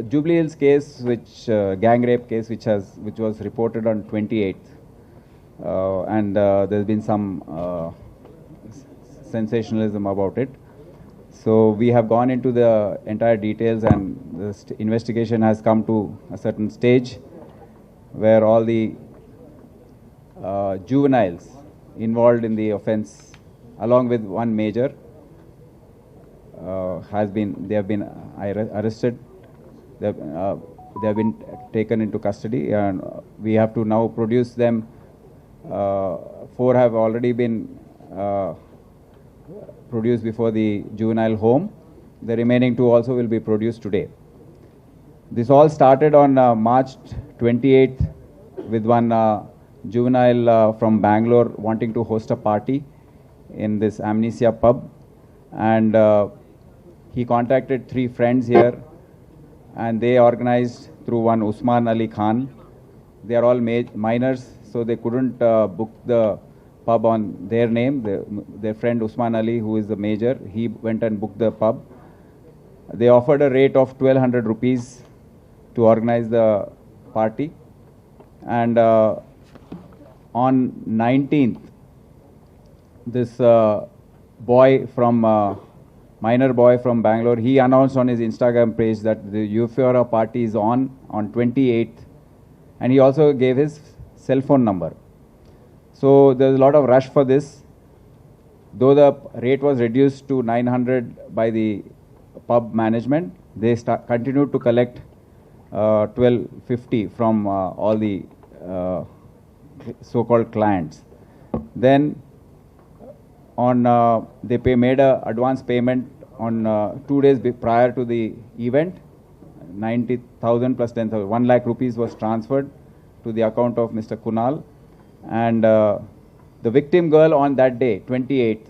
Jubilee's case, which gang rape case, which was reported on 28th, and there's been some sensationalism about it. So we have gone into the entire details, and the investigation has come to a certain stage where all the juveniles involved in the offence, along with one major, they have been arrested. They have been taken into custody, and we have to now produce them. 4 have already been produced before the juvenile home. The remaining 2 also will be produced today. This all started on March 28th with one juvenile from Bangalore wanting to host a party in this Amnesia pub, and he contacted 3 friends here, and they organized through one Osman Ali Khan. They are all minors, so they couldn't book the pub on their name. Their friend Osman Ali, who is the major, he went and booked the pub. They offered a rate of 1,200 rupees to organize the party, and on 19th, this minor boy from Bangalore, he announced on his Instagram page that the Euphoria party is on 28th, and he also gave his cell phone number. So there's a lot of rush for this. Though the rate was reduced to 900 by the pub management, they continued to collect 1250 from all the so-called clients. Then they made a advance payment on 2 days prior to the event. 90,000 plus 10,000, 1 lakh rupees was transferred to the account of Mr. Kunal. And the victim girl on that day, 28th,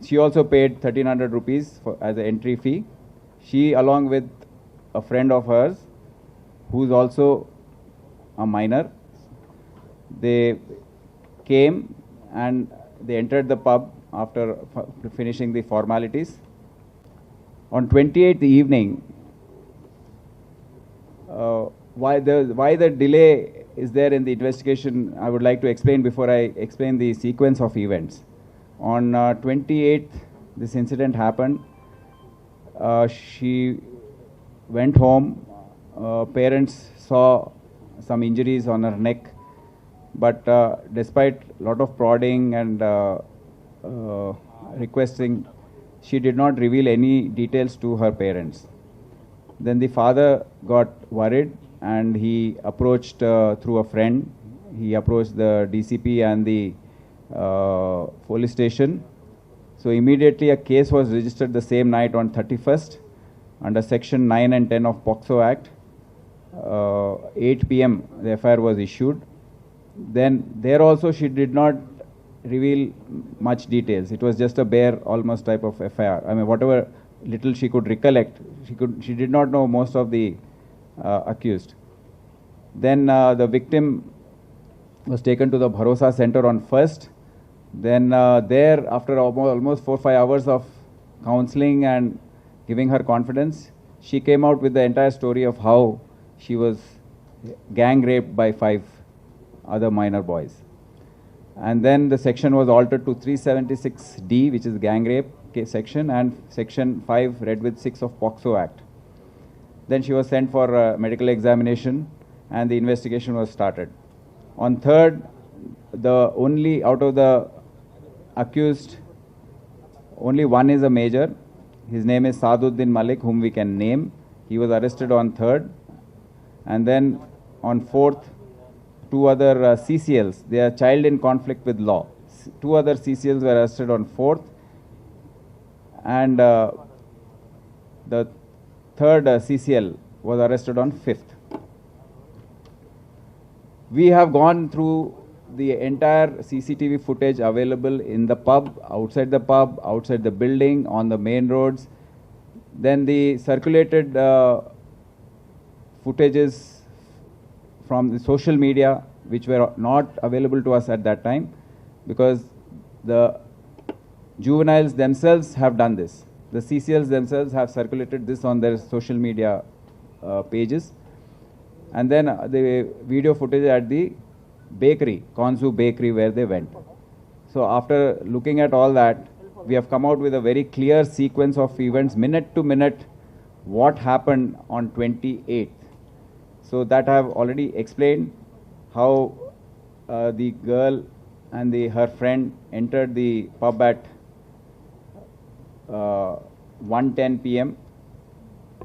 she also paid 1,300 rupees as an entry fee. She, along with a friend of hers, who's also a minor, they came and they entered the pub after finishing the formalities. On 28th evening, why the delay is there in the investigation, I would like to explain before I explain the sequence of events. On 28th, this incident happened. She went home. Parents saw some injuries on her neck, but despite a lot of prodding and requesting, she did not reveal any details to her parents. Then the father got worried, and he approached through a friend. He approached the DCP and the police station. So immediately a case was registered the same night on 31st under section 9 and 10 of POCSO Act. 8 p.m. the FIR was issued. Then there also she did not reveal much details. It was just a bare almost type of FIR. I mean, whatever little she could recollect, she did not know most of the accused. Then the victim was taken to the Bharosa Center on 1st. Then there, after almost 4-5 hours of counseling and giving her confidence, she came out with the entire story of how she was gang raped by 5 other minor boys. And then the section was altered to 376D, which is gang rape section, and section 5 read with 6 of POCSO Act. Then she was sent for medical examination, and the investigation was started. On 3rd, only out of the accused, only one is a major. His name is Saduddin Malik, whom we can name. He was arrested on 3rd. And then on 4th, 2 other CCLs, they are child in conflict with law. 2 other CCLs were arrested on 4th. And the 3rd CCL was arrested on 5th. We have gone through the entire CCTV footage available in the pub, outside the building, on the main roads. Then the circulated footages from the social media, which were not available to us at that time, because the juveniles themselves have done this. The CCLs themselves have circulated this on their social media pages. And then the video footage at the bakery, Konzu bakery, where they went. So after looking at all that, we have come out with a very clear sequence of events, minute to minute, what happened on 28th. So that I have already explained, how the girl and her friend entered the pub at 1:10 p.m.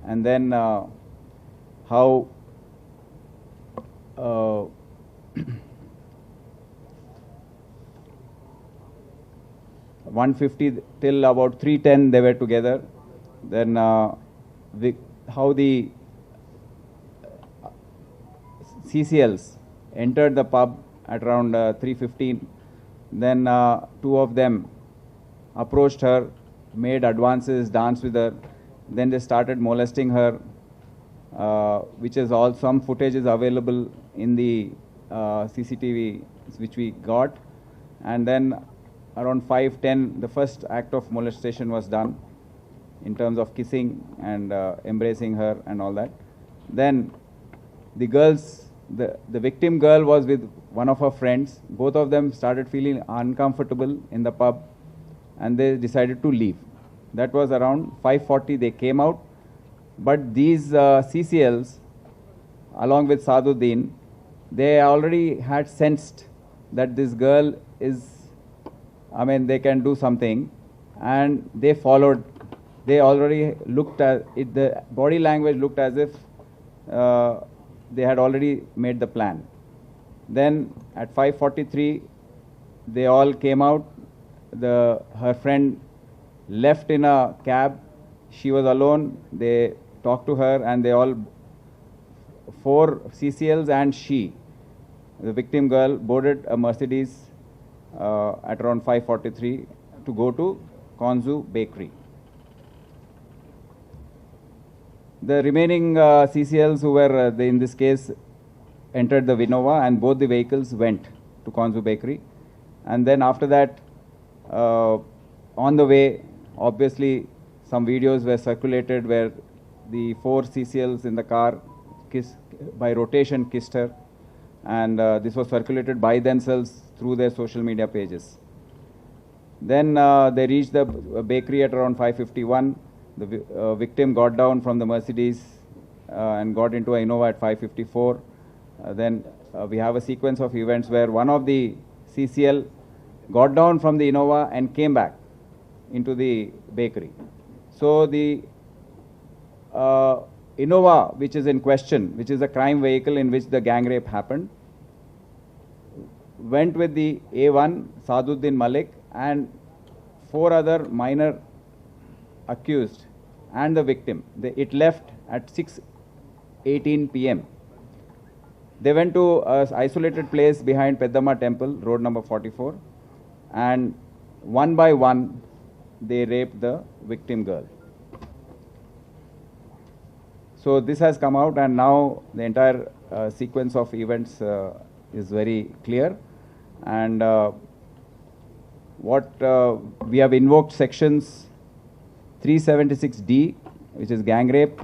and then how 1:50 till about 3:10 they were together. Then how the CCLs entered the pub at around 3:15. Then two of them approached her, made advances, danced with her. Then they started molesting her, which is all, some footage is available in the CCTV which we got. And then around 5:10 the first act of molestation was done in terms of kissing and embracing her and all that. Then the girls, the victim girl was with one of her friends. Both of them started feeling uncomfortable in the pub and they decided to leave. That was around 5:40 they came out. But these CCLs, along with Saduddin, they already had sensed that this girl is, I mean, they can do something, and they followed. They already looked at it, the body language looked as if they had already made the plan. Then at 5:43, they all came out. Her friend left in a cab. She was alone. They talked to her, and they all, 4 CCLs and she, the victim girl, boarded a Mercedes at around 5:43 to go to Konzu bakery. The remaining CCLs who were, in this case, entered the Vinova, and both the vehicles went to Konzu bakery. And then after that, on the way, obviously, some videos were circulated where the 4 CCLs in the car by rotation kissed her, and this was circulated by themselves through their social media pages. Then they reached the bakery at around 5:51. The victim got down from the Mercedes and got into a Innova at 5:54. Then we have a sequence of events where one of the CCL got down from the Innova and came back into the bakery. So the Innova, which is in question, which is a crime vehicle in which the gang rape happened, went with the A1, Saduddin Malik, and 4 other minor accused and the victim. It left at 6:18 p.m. They went to an isolated place behind Peddamma Temple, road number 44, and one by one they raped the victim girl. So this has come out, and now the entire sequence of events is very clear. And we have invoked sections 376D, which is gang rape,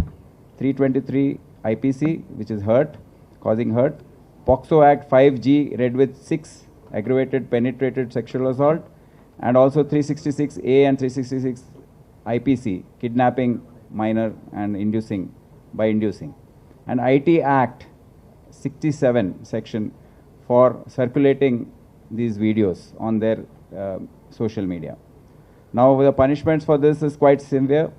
323 IPC, which is hurt, causing hurt, POXO Act 5G, read with 6, aggravated penetrated sexual assault, and also 366A and 366 IPC, kidnapping minor and inducing, by inducing, and IT Act 67 section for circulating these videos on their social media. Now the punishments for this is quite severe.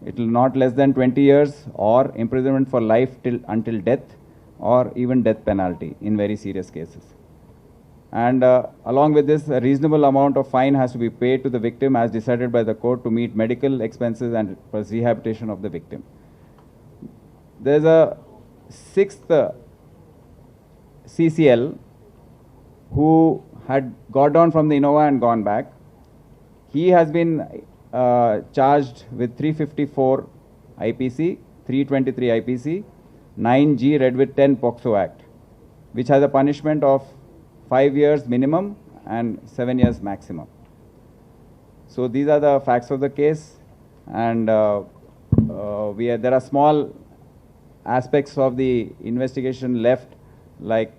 It will not less than 20 years or imprisonment for life until death, or even death penalty in very serious cases. And along with this, a reasonable amount of fine has to be paid to the victim as decided by the court to meet medical expenses and for rehabilitation of the victim. There is a 6th CCL who had got down from the Innova and gone back. He has been charged with 354 IPC, 323 IPC, 9G read with 10 POXO Act, which has a punishment of 5 years minimum and 7 years maximum. So these are the facts of the case, and there are small aspects of the investigation left, like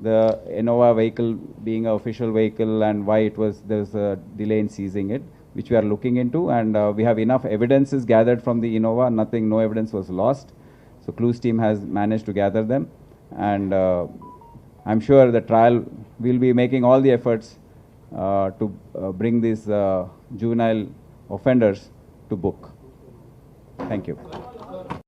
the Innova vehicle being an official vehicle and why there was a delay in seizing it, which we are looking into, and we have enough evidences gathered from the Innova. No evidence was lost. So Clues team has managed to gather them, and I'm sure the trial will be making all the efforts to bring these juvenile offenders to book. Thank you.